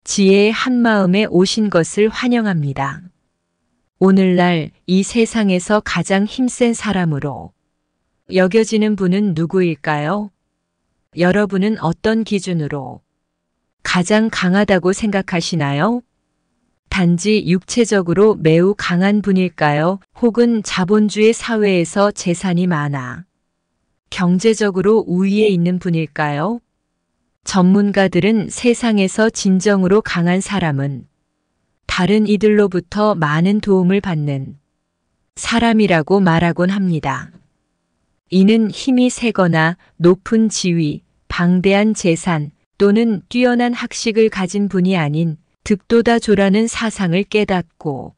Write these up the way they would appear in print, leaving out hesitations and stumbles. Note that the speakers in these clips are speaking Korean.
지혜의 한마음에 오신 것을 환영합니다. 오늘날 이 세상에서 가장 힘센 사람으로 여겨지는 분은 누구일까요? 여러분은 어떤 기준으로 가장 강하다고 생각하시나요? 단지 육체적으로 매우 강한 분일까요? 혹은 자본주의 사회에서 재산이 많아 경제적으로 우위에 있는 분일까요? 전문가들은 세상에서 진정으로 강한 사람은 다른 이들로부터 많은 도움을 받는 사람이라고 말하곤 합니다. 이는 힘이 세거나 높은 지위, 방대한 재산 또는 뛰어난 학식을 가진 분이 아닌 득도다조라는 사상을 깨닫고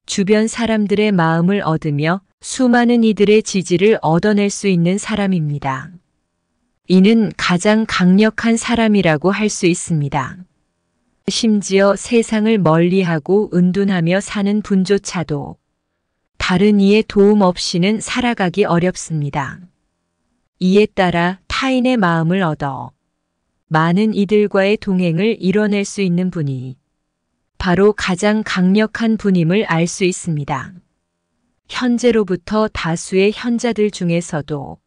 주변 사람들의 마음을 얻으며 수많은 이들의 지지를 얻어낼 수 있는 사람입니다. 이는 가장 강력한 사람이라고 할 수 있습니다. 심지어 세상을 멀리하고 은둔하며 사는 분조차도 다른 이의 도움 없이는 살아가기 어렵습니다. 이에 따라 타인의 마음을 얻어 많은 이들과의 동행을 이뤄낼 수 있는 분이 바로 가장 강력한 분임을 알 수 있습니다. 현재로부터 다수의 현자들 중에서도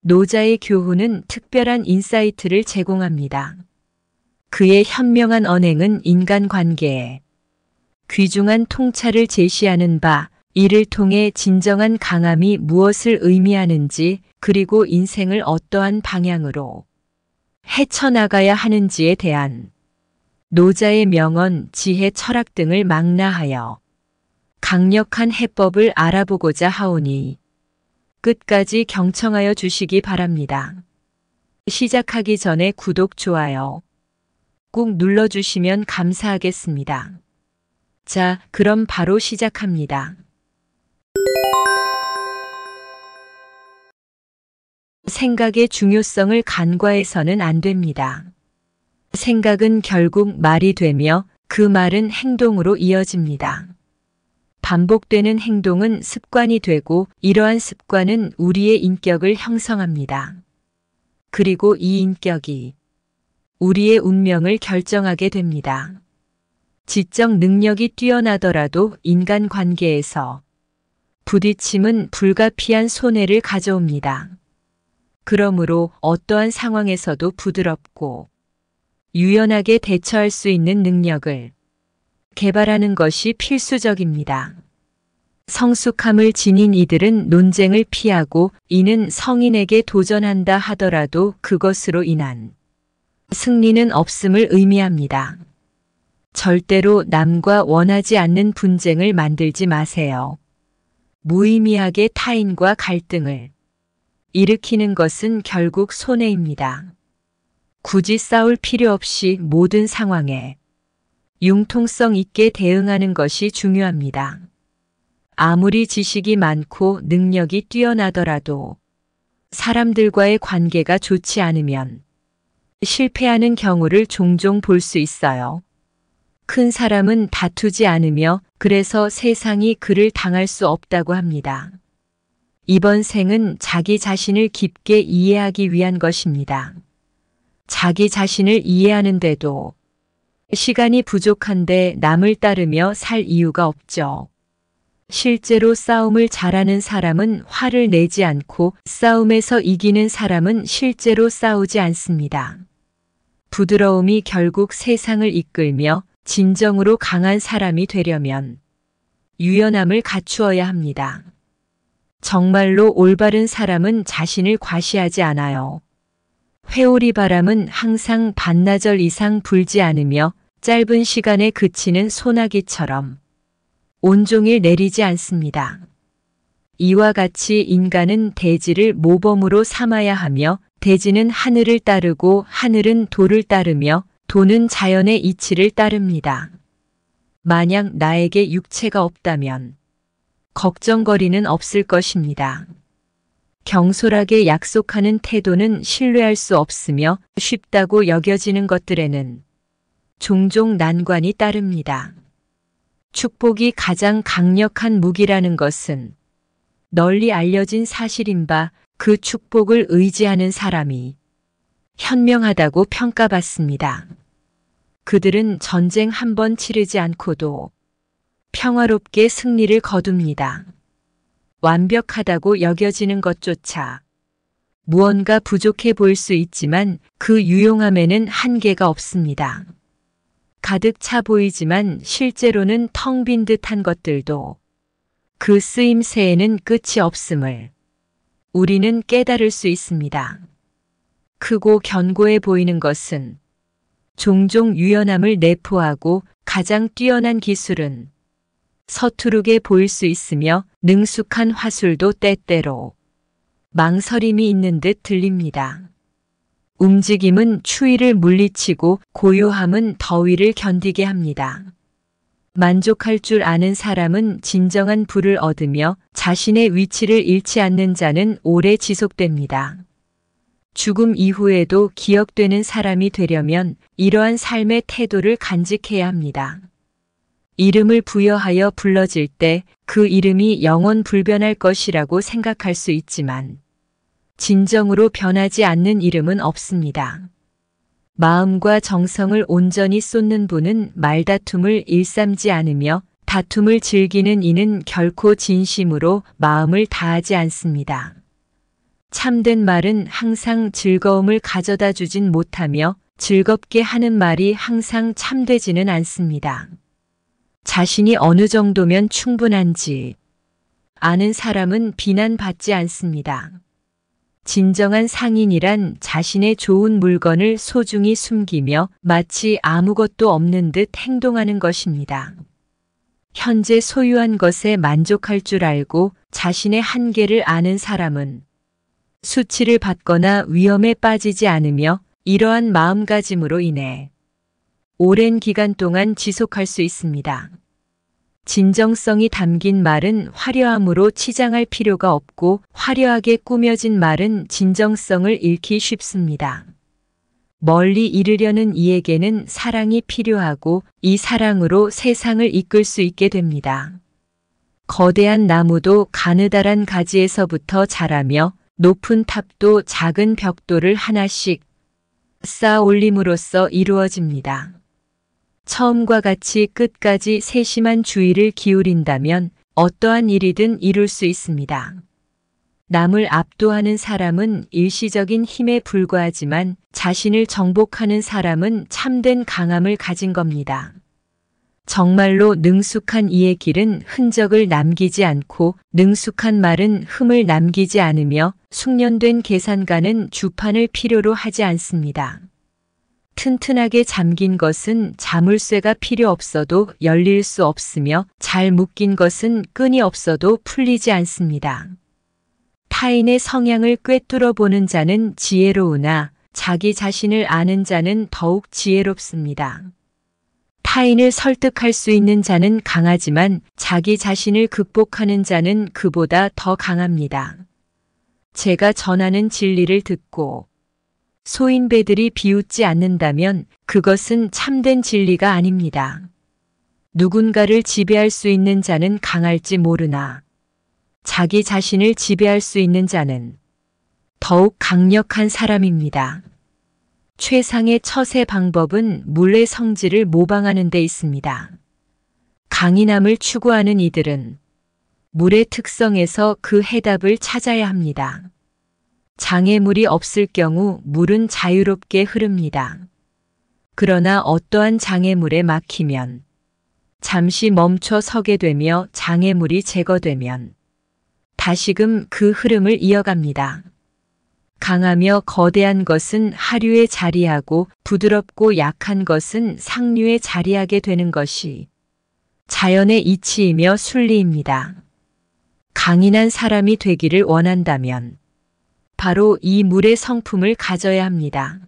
노자의 교훈은 특별한 인사이트를 제공합니다. 그의 현명한 언행은 인간관계에 귀중한 통찰을 제시하는 바, 이를 통해 진정한 강함이 무엇을 의미하는지 그리고 인생을 어떠한 방향으로 헤쳐나가야 하는지에 대한 노자의 명언, 지혜, 철학 등을 망라하여 강력한 해법을 알아보고자 하오니 끝까지 경청하여 주시기 바랍니다. 시작하기 전에 구독, 좋아요 꼭 눌러주시면 감사하겠습니다. 자, 그럼 바로 시작합니다. 생각의 중요성을 간과해서는 안 됩니다. 생각은 결국 말이 되며 그 말은 행동으로 이어집니다. 반복되는 행동은 습관이 되고 이러한 습관은 우리의 인격을 형성합니다. 그리고 이 인격이 우리의 운명을 결정하게 됩니다. 지적 능력이 뛰어나더라도 인간관계에서 부딪힘은 불가피한 손해를 가져옵니다. 그러므로 어떠한 상황에서도 부드럽고 유연하게 대처할 수 있는 능력을 개발하는 것이 필수적입니다. 성숙함을 지닌 이들은 논쟁을 피하고 이는 성인에게 도전한다 하더라도 그것으로 인한 승리는 없음을 의미합니다. 절대로 남과 원하지 않는 분쟁을 만들지 마세요. 무의미하게 타인과 갈등을 일으키는 것은 결국 손해입니다. 굳이 싸울 필요 없이 모든 상황에 융통성 있게 대응하는 것이 중요합니다. 아무리 지식이 많고 능력이 뛰어나더라도 사람들과의 관계가 좋지 않으면 실패하는 경우를 종종 볼 수 있어요. 큰 사람은 다투지 않으며 그래서 세상이 그를 당할 수 없다고 합니다. 이번 생은 자기 자신을 깊게 이해하기 위한 것입니다. 자기 자신을 이해하는데도 시간이 부족한데 남을 따르며 살 이유가 없죠. 실제로 싸움을 잘하는 사람은 화를 내지 않고 싸움에서 이기는 사람은 실제로 싸우지 않습니다. 부드러움이 결국 세상을 이끌며 진정으로 강한 사람이 되려면 유연함을 갖추어야 합니다. 정말로 올바른 사람은 자신을 과시하지 않아요. 회오리 바람은 항상 반나절 이상 불지 않으며 짧은 시간에 그치는 소나기처럼 온종일 내리지 않습니다. 이와 같이 인간은 대지를 모범으로 삼아야 하며 대지는 하늘을 따르고 하늘은 도를 따르며 도는 자연의 이치를 따릅니다. 만약 나에게 육체가 없다면 걱정거리는 없을 것입니다. 경솔하게 약속하는 태도는 신뢰할 수 없으며 쉽다고 여겨지는 것들에는 종종 난관이 따릅니다. 축복이 가장 강력한 무기라는 것은 널리 알려진 사실인 바 그 축복을 의지하는 사람이 현명하다고 평가받습니다. 그들은 전쟁 한 번 치르지 않고도 평화롭게 승리를 거둡니다. 완벽하다고 여겨지는 것조차 무언가 부족해 보일 수 있지만 그 유용함에는 한계가 없습니다. 가득 차 보이지만 실제로는 텅 빈 듯한 것들도 그 쓰임새에는 끝이 없음을 우리는 깨달을 수 있습니다. 크고 견고해 보이는 것은 종종 유연함을 내포하고 가장 뛰어난 기술은 서투르게 보일 수 있으며 능숙한 화술도 때때로 망설임이 있는 듯 들립니다. 움직임은 추위를 물리치고 고요함은 더위를 견디게 합니다. 만족할 줄 아는 사람은 진정한 부를 얻으며 자신의 위치를 잃지 않는 자는 오래 지속됩니다. 죽음 이후에도 기억되는 사람이 되려면 이러한 삶의 태도를 간직해야 합니다. 이름을 부여하여 불러질 때 그 이름이 영원 불변할 것이라고 생각할 수 있지만 진정으로 변하지 않는 이름은 없습니다. 마음과 정성을 온전히 쏟는 분은 말다툼을 일삼지 않으며 다툼을 즐기는 이는 결코 진심으로 마음을 다하지 않습니다. 참된 말은 항상 즐거움을 가져다 주진 못하며 즐겁게 하는 말이 항상 참되지는 않습니다. 자신이 어느 정도면 충분한지 아는 사람은 비난받지 않습니다. 진정한 상인이란 자신의 좋은 물건을 소중히 숨기며 마치 아무것도 없는 듯 행동하는 것입니다. 현재 소유한 것에 만족할 줄 알고 자신의 한계를 아는 사람은 수치를 받거나 위험에 빠지지 않으며 이러한 마음가짐으로 인해 오랜 기간 동안 지속할 수 있습니다. 진정성이 담긴 말은 화려함으로 치장할 필요가 없고 화려하게 꾸며진 말은 진정성을 잃기 쉽습니다. 멀리 이르려는 이에게는 사랑이 필요하고 이 사랑으로 세상을 이끌 수 있게 됩니다. 거대한 나무도 가느다란 가지에서부터 자라며 높은 탑도 작은 벽돌을 하나씩 쌓아 올림으로써 이루어집니다. 처음과 같이 끝까지 세심한 주의를 기울인다면 어떠한 일이든 이룰 수 있습니다. 남을 압도하는 사람은 일시적인 힘에 불과하지만 자신을 정복하는 사람은 참된 강함을 가진 겁니다. 정말로 능숙한 이의 길은 흔적을 남기지 않고 능숙한 말은 흠을 남기지 않으며 숙련된 계산가는 주판을 필요로 하지 않습니다. 튼튼하게 잠긴 것은 자물쇠가 필요 없어도 열릴 수 없으며 잘 묶인 것은 끈이 없어도 풀리지 않습니다. 타인의 성향을 꿰뚫어 보는 자는 지혜로우나 자기 자신을 아는 자는 더욱 지혜롭습니다. 타인을 설득할 수 있는 자는 강하지만 자기 자신을 극복하는 자는 그보다 더 강합니다. 제가 전하는 진리를 듣고 소인배들이 비웃지 않는다면 그것은 참된 진리가 아닙니다. 누군가를 지배할 수 있는 자는 강할지 모르나 자기 자신을 지배할 수 있는 자는 더욱 강력한 사람입니다. 최상의 처세 방법은 물의 성질을 모방하는 데 있습니다. 강인함을 추구하는 이들은 물의 특성에서 그 해답을 찾아야 합니다. 장애물이 없을 경우 물은 자유롭게 흐릅니다. 그러나 어떠한 장애물에 막히면 잠시 멈춰 서게 되며 장애물이 제거되면 다시금 그 흐름을 이어갑니다. 강하며 거대한 것은 하류에 자리하고 부드럽고 약한 것은 상류에 자리하게 되는 것이 자연의 이치이며 순리입니다. 강인한 사람이 되기를 원한다면 바로 이 물의 성품을 가져야 합니다.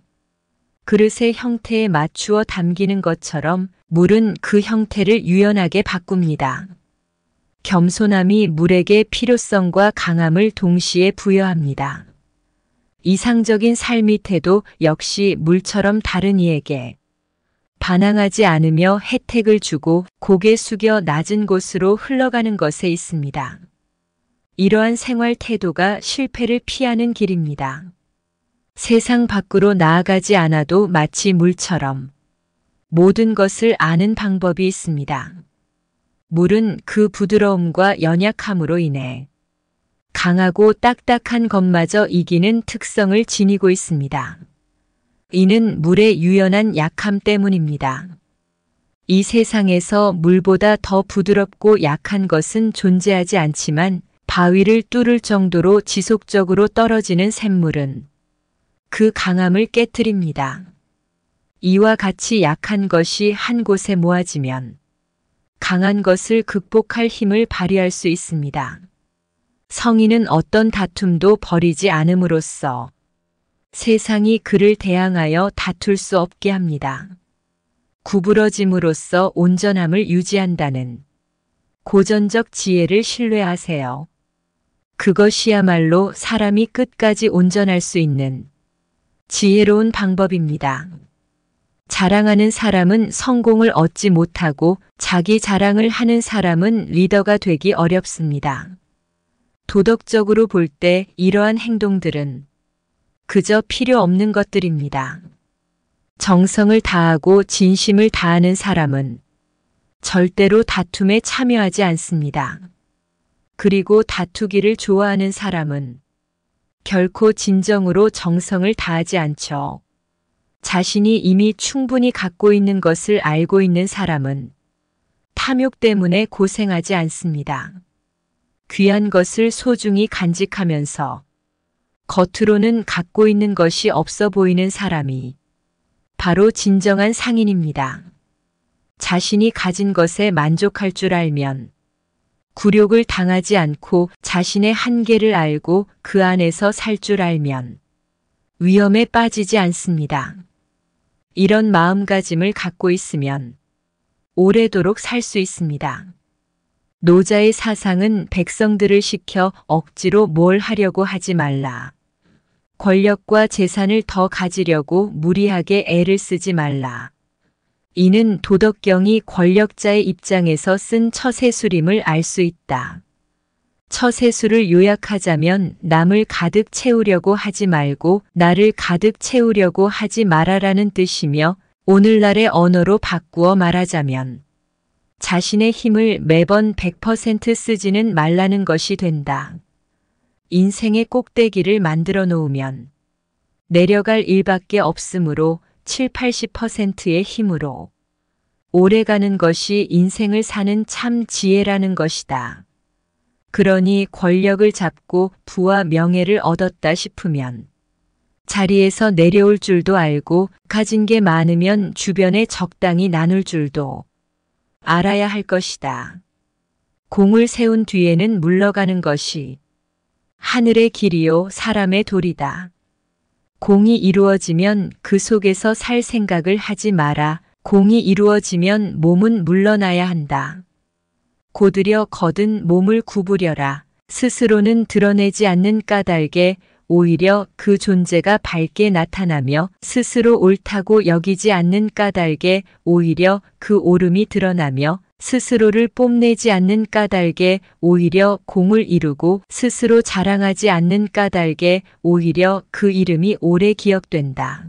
그릇의 형태에 맞추어 담기는 것처럼 물은 그 형태를 유연하게 바꿉니다. 겸손함이 물에게 필요성과 강함을 동시에 부여합니다. 이상적인 삶의 태도 역시 물처럼 다른 이에게 반항하지 않으며 혜택을 주고 고개 숙여 낮은 곳으로 흘러가는 것에 있습니다. 이러한 생활 태도가 실패를 피하는 길입니다. 세상 밖으로 나아가지 않아도 마치 물처럼 모든 것을 아는 방법이 있습니다. 물은 그 부드러움과 연약함으로 인해 강하고 딱딱한 것마저 이기는 특성을 지니고 있습니다. 이는 물의 유연한 약함 때문입니다. 이 세상에서 물보다 더 부드럽고 약한 것은 존재하지 않지만 바위를 뚫을 정도로 지속적으로 떨어지는 샘물은 그 강함을 깨트립니다. 이와 같이 약한 것이 한 곳에 모아지면 강한 것을 극복할 힘을 발휘할 수 있습니다. 성인은 어떤 다툼도 벌이지 않음으로써 세상이 그를 대항하여 다툴 수 없게 합니다. 구부러짐으로써 온전함을 유지한다는 고전적 지혜를 신뢰하세요. 그것이야말로 사람이 끝까지 온전할 수 있는 지혜로운 방법입니다. 자랑하는 사람은 성공을 얻지 못하고 자기 자랑을 하는 사람은 리더가 되기 어렵습니다. 도덕적으로 볼 때 이러한 행동들은 그저 필요 없는 것들입니다. 정성을 다하고 진심을 다하는 사람은 절대로 다툼에 참여하지 않습니다. 그리고 다투기를 좋아하는 사람은 결코 진정으로 정성을 다하지 않죠. 자신이 이미 충분히 갖고 있는 것을 알고 있는 사람은 탐욕 때문에 고생하지 않습니다. 귀한 것을 소중히 간직하면서 겉으로는 갖고 있는 것이 없어 보이는 사람이 바로 진정한 상인입니다. 자신이 가진 것에 만족할 줄 알면 굴욕을 당하지 않고 자신의 한계를 알고 그 안에서 살 줄 알면 위험에 빠지지 않습니다. 이런 마음가짐을 갖고 있으면 오래도록 살 수 있습니다. 노자의 사상은 백성들을 시켜 억지로 뭘 하려고 하지 말라. 권력과 재산을 더 가지려고 무리하게 애를 쓰지 말라. 이는 도덕경이 권력자의 입장에서 쓴 처세술임을 알 수 있다. 처세술을 요약하자면 남을 가득 채우려고 하지 말고 나를 가득 채우려고 하지 말아라는 뜻이며 오늘날의 언어로 바꾸어 말하자면 자신의 힘을 매번 100% 쓰지는 말라는 것이 된다. 인생의 꼭대기를 만들어 놓으면 내려갈 일밖에 없으므로 70~80%의 힘으로 오래가는 것이 인생을 사는 참 지혜라는 것이다. 그러니 권력을 잡고 부와 명예를 얻었다 싶으면 자리에서 내려올 줄도 알고 가진 게 많으면 주변에 적당히 나눌 줄도 알아야 할 것이다. 공을 세운 뒤에는 물러가는 것이 하늘의 길이요 사람의 도리다. 공이 이루어지면 그 속에서 살 생각을 하지 마라. 공이 이루어지면 몸은 물러나야 한다. 고들여 거든 몸을 구부려라. 스스로는 드러내지 않는 까닭에 오히려 그 존재가 밝게 나타나며 스스로 옳다고 여기지 않는 까닭에 오히려 그 옳음이 드러나며 스스로를 뽐내지 않는 까닭에 오히려 공을 이루고 스스로 자랑하지 않는 까닭에 오히려 그 이름이 오래 기억된다.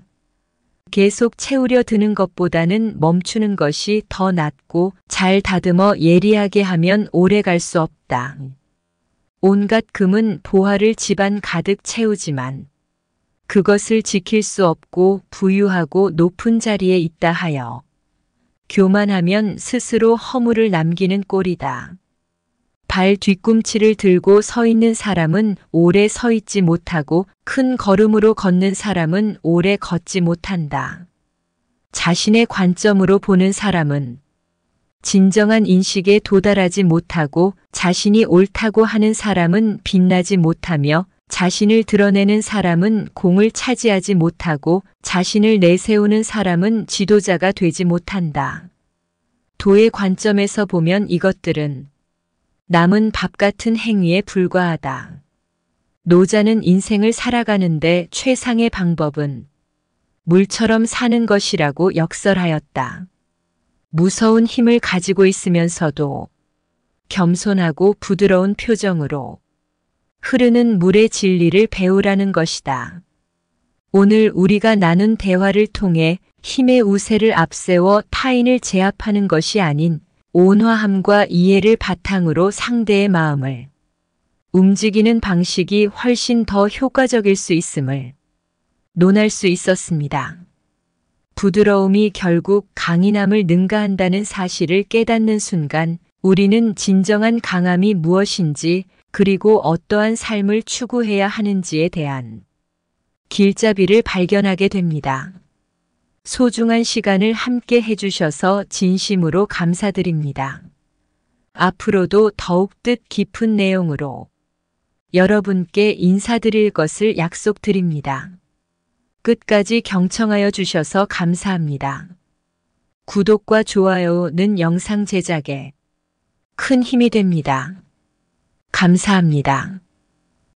계속 채우려 드는 것보다는 멈추는 것이 더 낫고 잘 다듬어 예리하게 하면 오래 갈 수 없다. 온갖 금은 보화를 집안 가득 채우지만 그것을 지킬 수 없고 부유하고 높은 자리에 있다 하여 교만하면 스스로 허물을 남기는 꼴이다. 발 뒤꿈치를 들고 서 있는 사람은 오래 서 있지 못하고 큰 걸음으로 걷는 사람은 오래 걷지 못한다. 자신의 관점으로 보는 사람은 진정한 인식에 도달하지 못하고 자신이 옳다고 하는 사람은 빛나지 못하며 자신을 드러내는 사람은 공을 차지하지 못하고 자신을 내세우는 사람은 지도자가 되지 못한다. 도의 관점에서 보면 이것들은 남은 밥 같은 행위에 불과하다. 노자는 인생을 살아가는데 최상의 방법은 물처럼 사는 것이라고 역설하였다. 무서운 힘을 가지고 있으면서도 겸손하고 부드러운 표정으로 흐르는 물의 진리를 배우라는 것이다. 오늘 우리가 나눈 대화를 통해 힘의 우세를 앞세워 타인을 제압하는 것이 아닌 온화함과 이해를 바탕으로 상대의 마음을 움직이는 방식이 훨씬 더 효과적일 수 있음을 논할 수 있었습니다. 부드러움이 결국 강인함을 능가한다는 사실을 깨닫는 순간 우리는 진정한 강함이 무엇인지 그리고 어떠한 삶을 추구해야 하는지에 대한 길잡이를 발견하게 됩니다. 소중한 시간을 함께 해주셔서 진심으로 감사드립니다. 앞으로도 더욱 뜻 깊은 내용으로 여러분께 인사드릴 것을 약속드립니다. 끝까지 경청하여 주셔서 감사합니다. 구독과 좋아요는 영상 제작에 큰 힘이 됩니다. 감사합니다.